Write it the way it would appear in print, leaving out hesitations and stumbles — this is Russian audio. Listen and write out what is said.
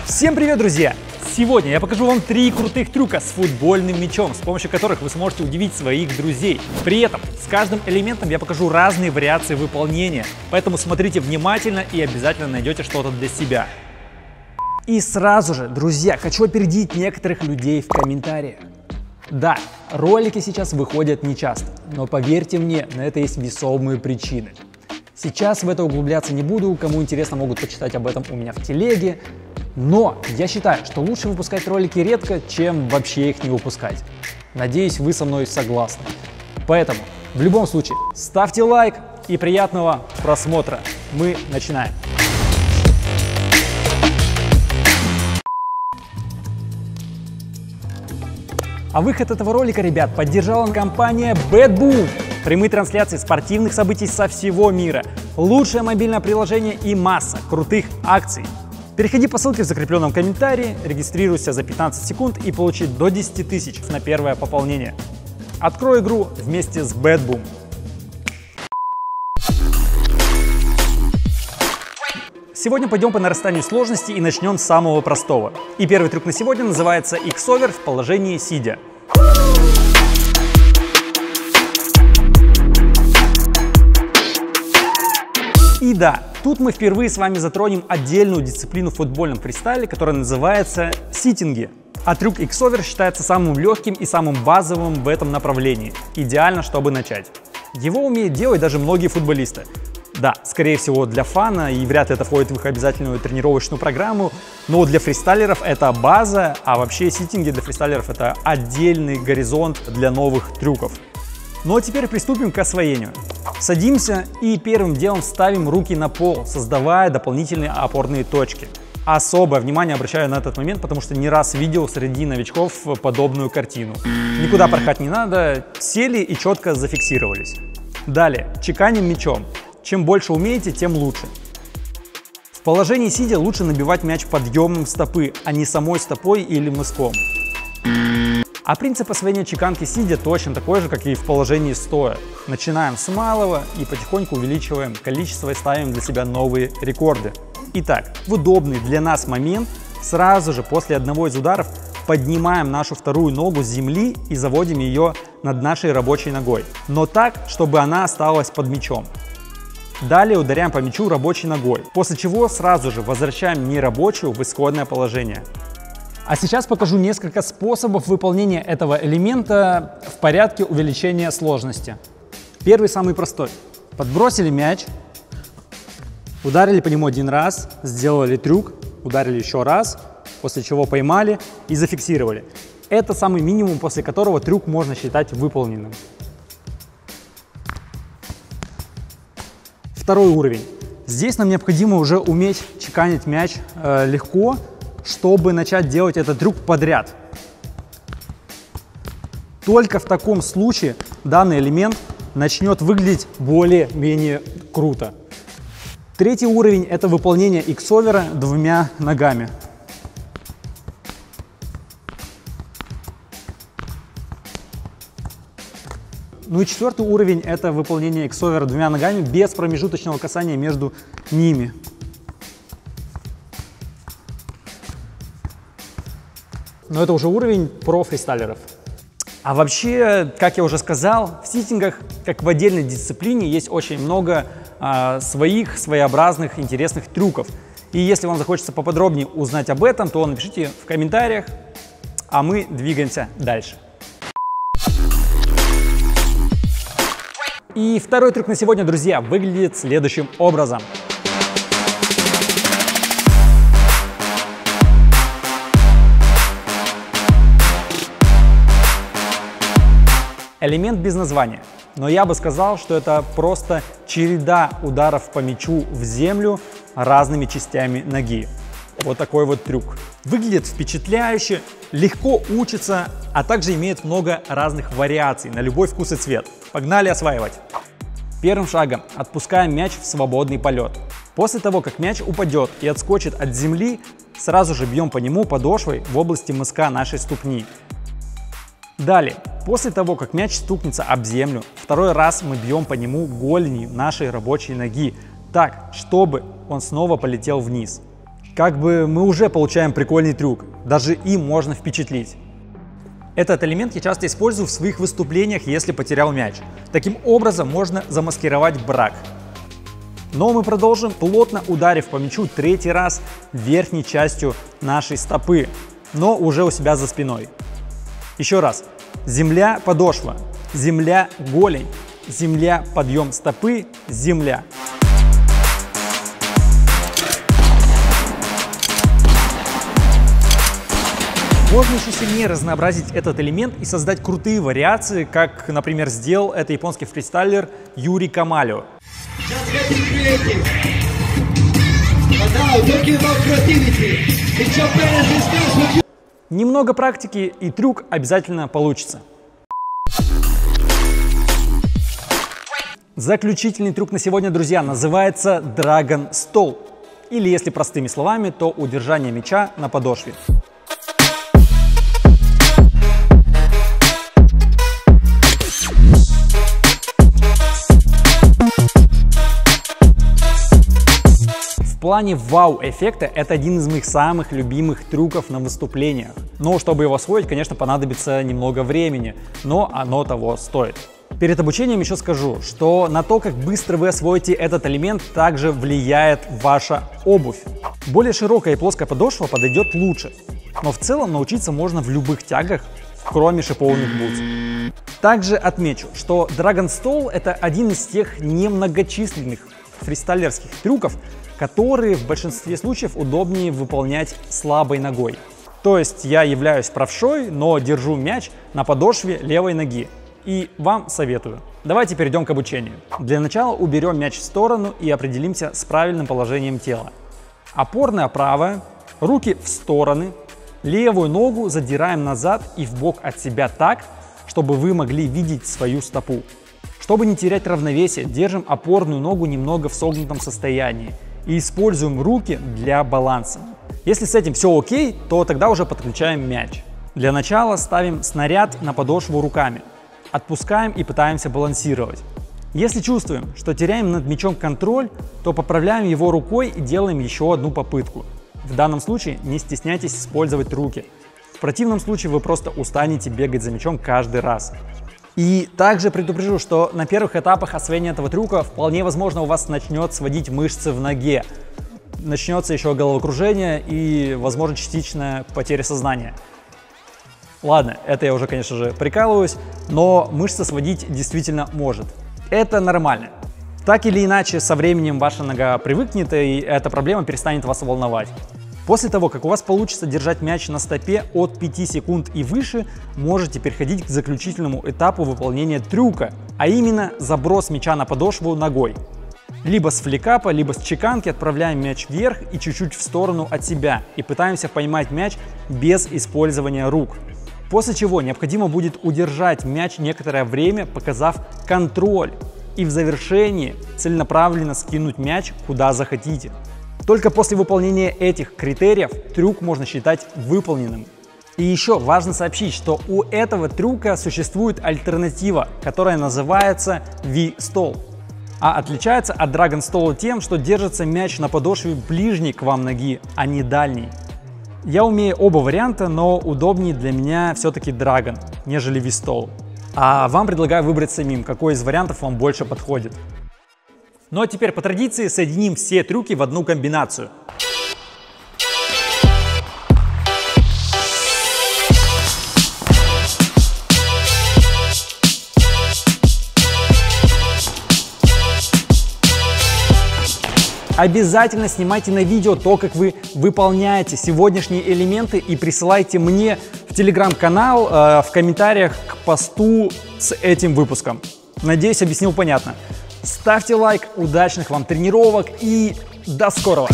Всем привет, друзья! Сегодня я покажу вам 3 крутых трюка с футбольным мячом, с помощью которых вы сможете удивить своих друзей. При этом с каждым элементом я покажу разные вариации выполнения, поэтому смотрите внимательно и обязательно найдете что-то для себя. И сразу же, друзья, хочу опередить некоторых людей в комментариях. Да, ролики сейчас выходят нечасто, но поверьте мне, на это есть весомые причины. Сейчас в это углубляться не буду, кому интересно, могут почитать об этом у меня в телеге. Но я считаю, что лучше выпускать ролики редко, чем вообще их не выпускать. Надеюсь, вы со мной согласны. Поэтому, в любом случае, ставьте лайк и приятного просмотра. Мы начинаем. А выход этого ролика, ребят, поддержала компания BadBoom. Прямые трансляции спортивных событий со всего мира, лучшее мобильное приложение и масса крутых акций. Переходи по ссылке в закрепленном комментарии, регистрируйся за 15 секунд и получи до 10 тысяч на первое пополнение. Открой игру вместе с BadBoom. Сегодня пойдем по нарастанию сложности и начнем с самого простого. И первый трюк на сегодня называется X-Over в положении сидя. И да, тут мы впервые с вами затронем отдельную дисциплину в футбольном фристайле, которая называется ситинги. А трюк X-Over считается самым легким и самым базовым в этом направлении. Идеально, чтобы начать. Его умеют делать даже многие футболисты. Да, скорее всего для фана, и вряд ли это входит в их обязательную тренировочную программу, но для фристайлеров это база, а вообще ситинги для фристайлеров это отдельный горизонт для новых трюков. Ну а теперь приступим к освоению. Садимся и первым делом ставим руки на пол, создавая дополнительные опорные точки. Особое внимание обращаю на этот момент, потому что не раз видел среди новичков подобную картину. Никуда порхать не надо, сели и четко зафиксировались. Далее, чеканим мячом. Чем больше умеете, тем лучше. В положении сидя лучше набивать мяч подъемом стопы, а не самой стопой или мыском. А принцип освоения чеканки сидя точно такой же, как и в положении стоя. Начинаем с малого и потихоньку увеличиваем количество и ставим для себя новые рекорды. Итак, в удобный для нас момент сразу же после одного из ударов поднимаем нашу вторую ногу с земли и заводим ее над нашей рабочей ногой. Но так, чтобы она осталась под мячом. Далее ударяем по мячу рабочей ногой, после чего сразу же возвращаем нерабочую в исходное положение. А сейчас покажу несколько способов выполнения этого элемента в порядке увеличения сложности. Первый, самый простой. Подбросили мяч, ударили по нему один раз, сделали трюк, ударили еще раз, после чего поймали и зафиксировали. Это самый минимум, после которого трюк можно считать выполненным. Второй уровень. Здесь нам необходимо уже уметь чеканить мяч легко, чтобы начать делать этот трюк подряд. Только в таком случае данный элемент начнет выглядеть более-менее круто. Третий уровень – это выполнение X-Over двумя ногами. Ну и четвертый уровень – это выполнение X-Over двумя ногами без промежуточного касания между ними. Но это уже уровень про-фристайлеров. А вообще, как я уже сказал, в ситингах, как в отдельной дисциплине, есть очень много своих своеобразных интересных трюков. И если вам захочется поподробнее узнать об этом, то напишите в комментариях, а мы двигаемся дальше. И второй трюк на сегодня, друзья, выглядит следующим образом. Элемент без названия, но я бы сказал, что это просто череда ударов по мячу в землю разными частями ноги. Вот такой вот трюк. Выглядит впечатляюще, легко учится, а также имеет много разных вариаций на любой вкус и цвет. Погнали осваивать! Первым шагом отпускаем мяч в свободный полет. После того, как мяч упадет и отскочит от земли, сразу же бьем по нему подошвой в области мыска нашей ступни. Далее, после того, как мяч стукнется об землю, второй раз мы бьем по нему голенью нашей рабочей ноги, так, чтобы он снова полетел вниз. Как бы мы уже получаем прикольный трюк, даже им можно впечатлить. Этот элемент я часто использую в своих выступлениях, если потерял мяч. Таким образом можно замаскировать брак. Но мы продолжим, плотно ударив по мячу третий раз верхней частью нашей стопы, но уже у себя за спиной. Еще раз. Земля, подошва, земля, голень, земля, подъем стопы, земля. Можно еще сильнее разнообразить этот элемент и создать крутые вариации, как, например, сделал это японский фристайлер Юрий Камалио. Немного практики, и трюк обязательно получится. Заключительный трюк на сегодня, друзья, называется Dragon Stall. Или, если простыми словами, то удержание мяча на подошве. В плане вау-эффекта это один из моих самых любимых трюков на выступлениях. Но чтобы его освоить, конечно, понадобится немного времени, но оно того стоит. Перед обучением еще скажу, что на то, как быстро вы освоите этот элемент, также влияет ваша обувь. Более широкая и плоская подошва подойдет лучше, но в целом научиться можно в любых тягах, кроме шиповых бутс. Также отмечу, что Dragon Stall это один из тех немногочисленных фристайлерских трюков, которые в большинстве случаев удобнее выполнять слабой ногой. То есть я являюсь правшой, но держу мяч на подошве левой ноги. И вам советую. Давайте перейдем к обучению. Для начала уберем мяч в сторону и определимся с правильным положением тела. Опорная правая, руки в стороны, левую ногу задираем назад и вбок от себя так, чтобы вы могли видеть свою стопу. Чтобы не терять равновесие, держим опорную ногу немного в согнутом состоянии и используем руки для баланса. Если с этим все окей, то тогда уже подключаем мяч. Для начала ставим снаряд на подошву руками. Отпускаем и пытаемся балансировать. Если чувствуем, что теряем над мячом контроль, то поправляем его рукой и делаем еще одну попытку. В данном случае не стесняйтесь использовать руки. В противном случае вы просто устанете бегать за мячом каждый раз. И также предупрежу, что на первых этапах освоения этого трюка вполне возможно у вас начнет сводить мышцы в ноге. Начнется еще головокружение и, возможно, частичная потеря сознания. Ладно, это я уже, конечно же, прикалываюсь, но мышцы сводить действительно может. Это нормально. Так или иначе, со временем ваша нога привыкнет, и эта проблема перестанет вас волновать. После того, как у вас получится держать мяч на стопе от 5 секунд и выше, можете переходить к заключительному этапу выполнения трюка, а именно заброс мяча на подошву ногой. Либо с фликапа, либо с чеканки отправляем мяч вверх и чуть-чуть в сторону от себя и пытаемся поймать мяч без использования рук. После чего необходимо будет удержать мяч некоторое время, показав контроль, и в завершении целенаправленно скинуть мяч куда захотите. Только после выполнения этих критериев трюк можно считать выполненным. И еще важно сообщить, что у этого трюка существует альтернатива, которая называется V-Stall. А отличается от Dragon Stall тем, что держится мяч на подошве ближней к вам ноги, а не дальней. Я умею оба варианта, но удобнее для меня все-таки Dragon, нежели V-Stall. А вам предлагаю выбрать самим, какой из вариантов вам больше подходит. Ну а теперь по традиции соединим все трюки в одну комбинацию. Обязательно снимайте на видео то, как вы выполняете сегодняшние элементы, и присылайте мне в телеграм-канал в комментариях к посту с этим выпуском. Надеюсь, объяснил понятно. Ставьте лайк, удачных вам тренировок и до скорого!